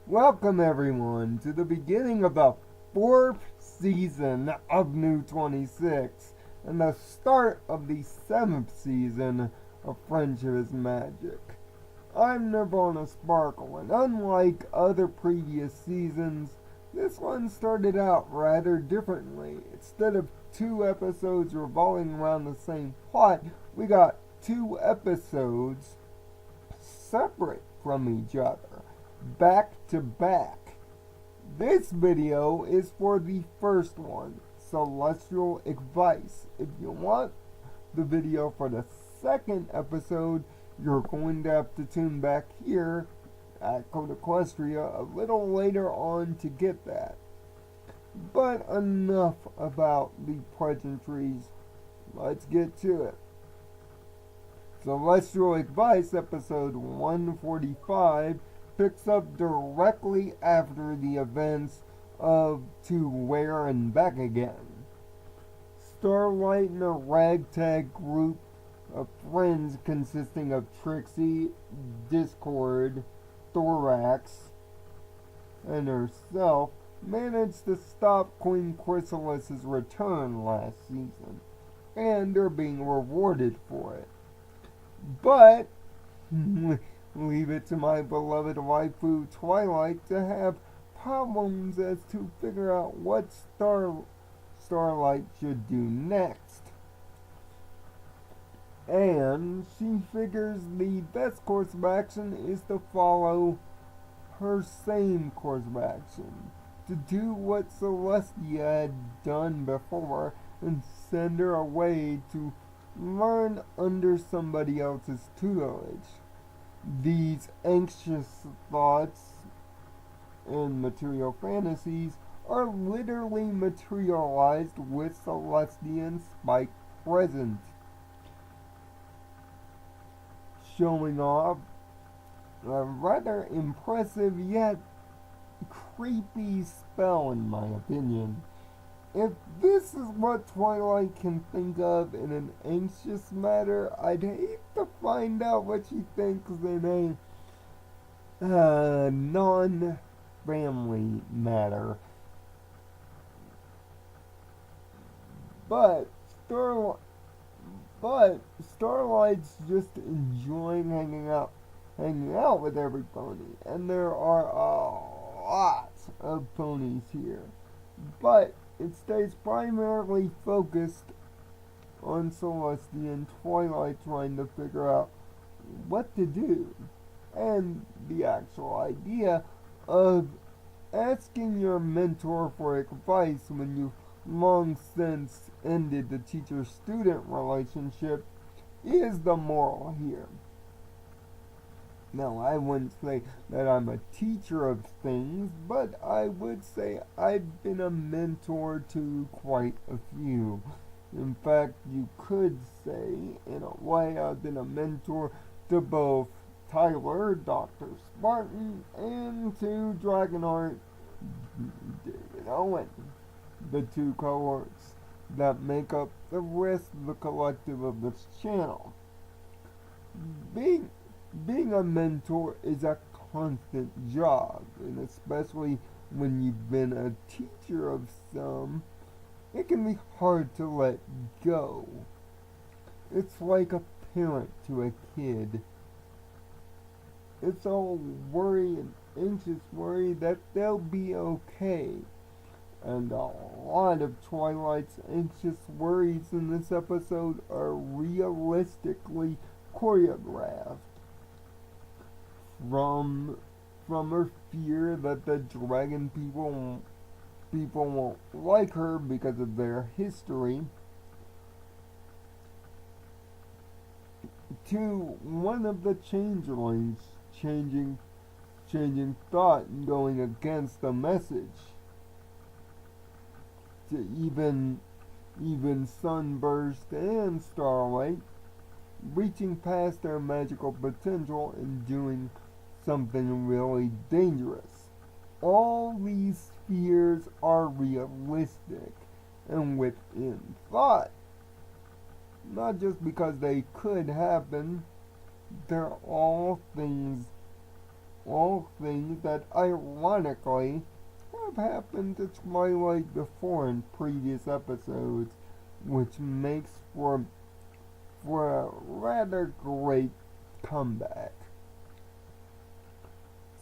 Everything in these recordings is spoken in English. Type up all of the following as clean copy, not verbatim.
Welcome everyone to the beginning of the 4th season of N26 and the start of the 7th season of Friendship is Magic. I'm Nirvana Sparkle, and unlike other previous seasons, this one started out rather differently. Instead of 2 episodes revolving around the same plot, we got 2 episodes separate from each other, back to back. This video is for the first one, Celestial Advice. If you want the video for the second episode, you're going to have to tune back here at Code Equestria a little later on to get that. But enough about the pleasantries. Let's get to it. Celestial Advice, episode 145, picks up directly after the events of To Where and Back Again. Starlight and a ragtag group of friends consisting of Trixie, Discord, Thorax, and herself managed to stop Queen Chrysalis's return last season, and are being rewarded for it. But leave it to my beloved waifu Twilight to have problems as to figure out what Starlight should do next. And she figures the best course of action is to follow her same course of action, to do what Celestia had done before and send her away to learn under somebody else's tutelage. These anxious thoughts and material fantasies are literally materialized with Celestia and Spike present, showing off a rather impressive yet creepy spell in my opinion. If this is what Twilight can think of in an anxious matter, I'd hate to find out what she thinks in a non-family matter. But Starlight's just enjoying hanging out with every pony, and there are a lot of ponies here. But it stays primarily focused on Celestia and Twilight trying to figure out what to do. And the actual idea of asking your mentor for advice when you've long since ended the teacher-student relationship is the moral here. Now, I wouldn't say that I'm a teacher of things, but I would say I've been a mentor to quite a few. In fact, you could say, in a way, I've been a mentor to both Tyler, Dr. Spartan, and to Dragonheart, David Owen, the 2 cohorts that make up the rest of the collective of this channel. Being a mentor is a constant job, and especially when you've been a teacher of some, it can be hard to let go. It's like a parent to a kid. It's all worry and anxious worry that they'll be okay. And a lot of Twilight's anxious worries in this episode are realistically choreographed. From her fear that the dragon people won't like her because of their history, to one of the changelings changing thought and going against the message, to even Sunburst and Starlight reaching past their magical potential and doing something really dangerous. All these fears are realistic and within thought. Not just because they could happen, they're all things all things that ironically have happened to Twilight before in previous episodes, which makes for a rather great comeback.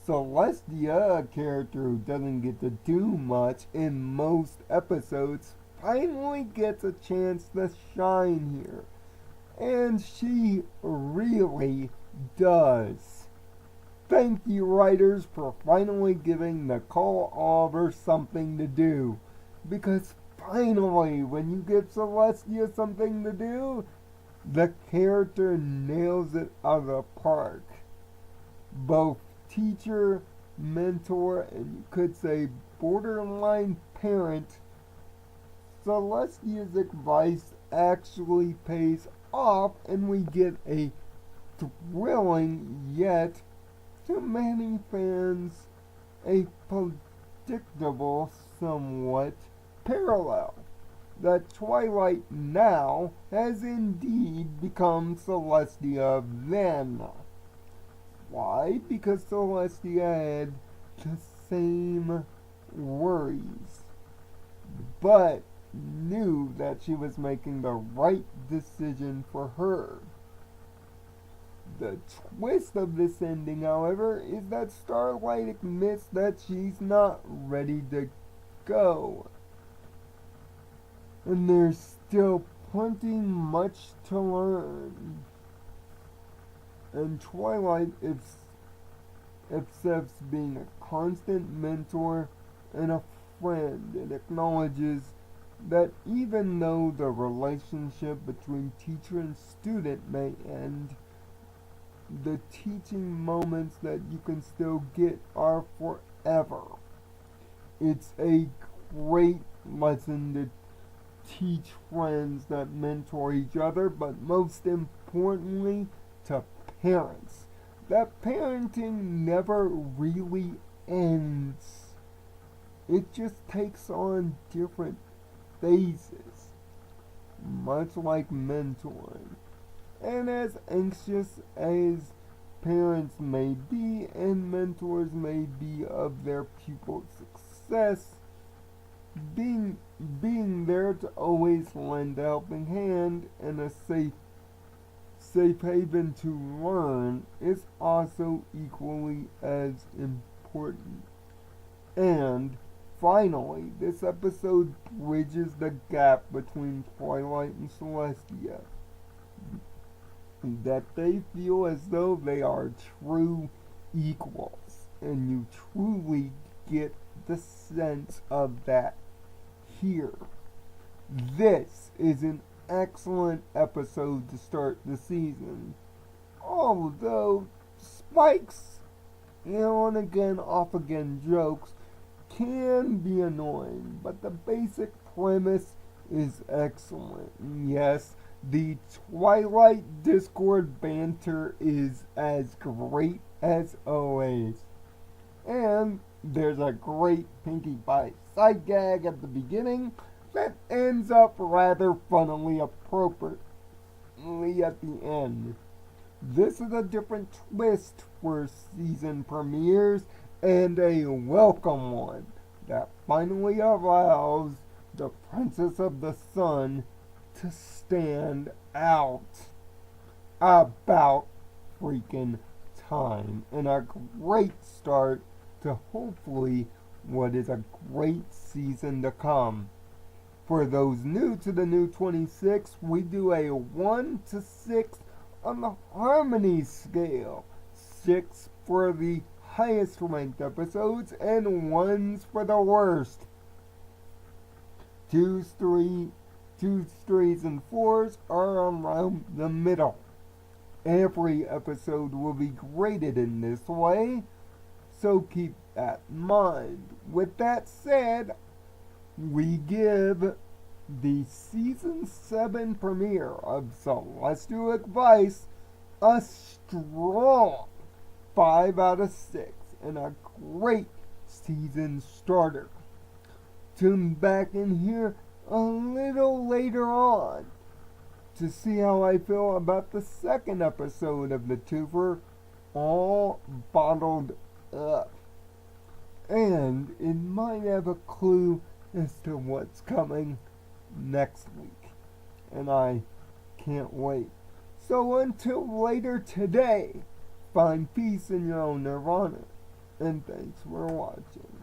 Celestia, a character who doesn't get to do much in most episodes, finally gets a chance to shine here. And she really does. Thank you, writers, for finally giving Nicole Oliver something to do. Because finally, when you give Celestia something to do, the character nails it out of the park. Both teacher, mentor, and you could say borderline parent, Celestia's advice actually pays off, and we get a thrilling, yet to many fans, a predictable, somewhat parallel. That Twilight now has indeed become Celestia then. Why? Because Celestia had the same worries, but knew that she was making the right decision for her. The twist of this ending, however, is that Starlight admits that she's not ready to go. And there's still plenty much to learn. And Twilight accepts being a constant mentor and a friend, and acknowledges that even though the relationship between teacher and student may end, the teaching moments that you can still get are forever. It's a great lesson to teach friends that mentor each other, but most importantly, to parents. That parenting never really ends. It just takes on different phases, much like mentoring. And as anxious as parents may be and mentors may be of their pupils' success, being there to always lend a helping hand and a safe haven to learn is also equally as important. And finally, this episode bridges the gap between Twilight and Celestia, that they feel as though they are true equals, and you truly get the sense of that here. This is an excellent episode to start the season, although Spike's on again, off again jokes can be annoying, but the basic premise is excellent. Yes, the Twilight Discord banter is as great as always. And there's a great Pinkie Pie side gag at the beginning that ends up rather funnily appropriately at the end. This is a different twist for season premieres, and a welcome one that finally allows the Princess of the Sun to stand out. About freaking time. And a great start to hopefully what is a great season to come. For those new to the new 26, we do a 1 to 6 on the harmony scale. 6 for the highest ranked episodes and 1s for the worst. 2s, 3s, and 4s are around the middle. Every episode will be graded in this way, so keep that in mind. With that said, we give the season 7 premiere of Celestial Advice a strong 5 out of 6 and a great season starter. Tune back in here a little later on to see how I feel about the second episode of the twofer, All Bottled up. And it might have a clue as to what's coming next week. And I can't wait. So until later today, find peace in your own nirvana. And thanks for watching.